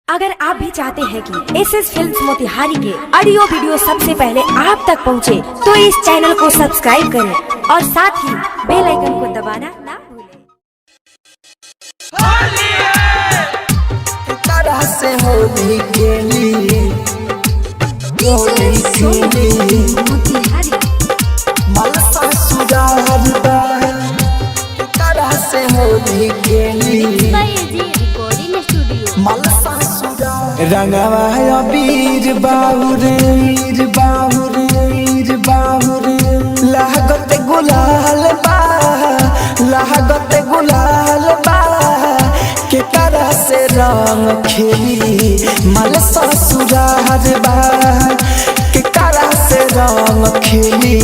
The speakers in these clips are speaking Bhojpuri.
अगर आप भी चाहते हैं कि एसएस फिल्म्स मोतिहारी के ऑडियो वीडियो सबसे पहले आप तक पहुंचे, तो इस चैनल को सब्सक्राइब करें और साथ ही बेल आइकन को दबाना ना भूलें। से होली खेली मोतिहारी मलसा सुधारदा तरह से होली खेली रिकॉर्डिंग स्टूडियो मलसा सुधार रंगवा अबीर बाहुरे लागत गुलाल बा के तरह से रंग खेली मलसा सुधारदा के तरह से रंग खेली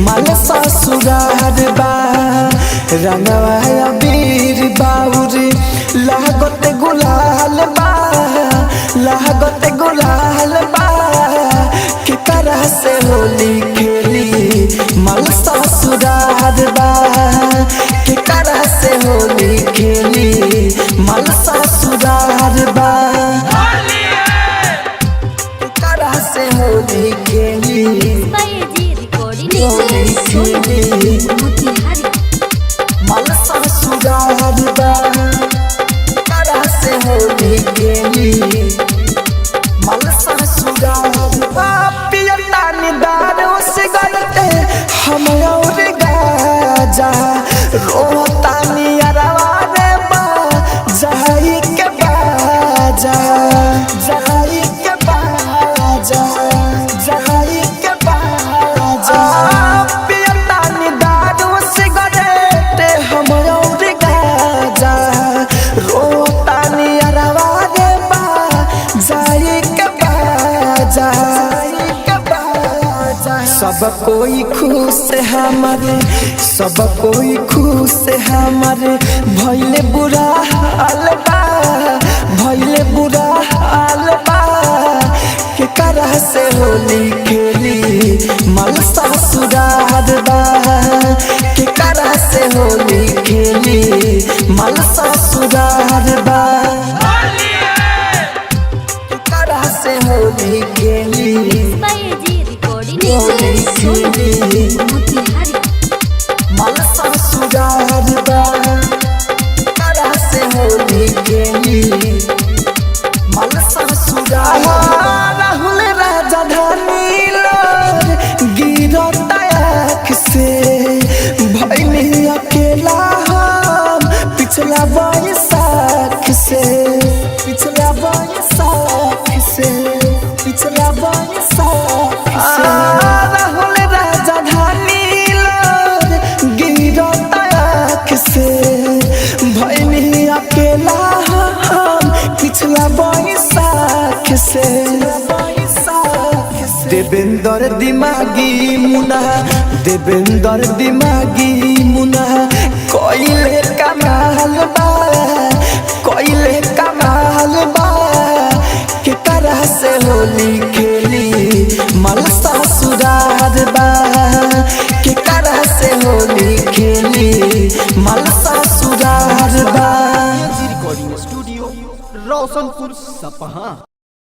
मलसा सुधारदा रंगवा अबीर बाहुरे लागत गुलाल बा के तरह से होली खेली मलसा सुधारदा के तरह से होली खेली मलसा सुधारदा के तरह से होली खेली मलसा सुधारदा तरह से होली खेली मलसा सुधारदा पियता निदारों से गलते हम और गाजा रोता नियरवा रे बा जाई के बाजा पियता निदारों से गलते हम और गाजा रोता नियरवा रे बा जाई के बाजा सब कोई खुश हमारे भइले बुरा हाल बा के तरह से होली खेली मलसा सुधारदा के तरह से होली खेली मलसा सुधारदा के तरह से होली खेली मलसा सुधारदा तरह से होली खेली मलसा सुधारदा राहुल राजधानी लोर गिरता आँख से भइली अकेला हम पिछला बैसाख से राहुल राजधानी लोर गिरता आँख से भइली अकेला हम पिछला बैसाख से देवेंद्र दिमागी मुना कोइले कमाल बा के तरह से होली खेली मलसा सुधारदा के तरह से होली खेली मलसा सुधारदा। रिकॉर्डिंग स्टूडियो रोशनपुर सपहा।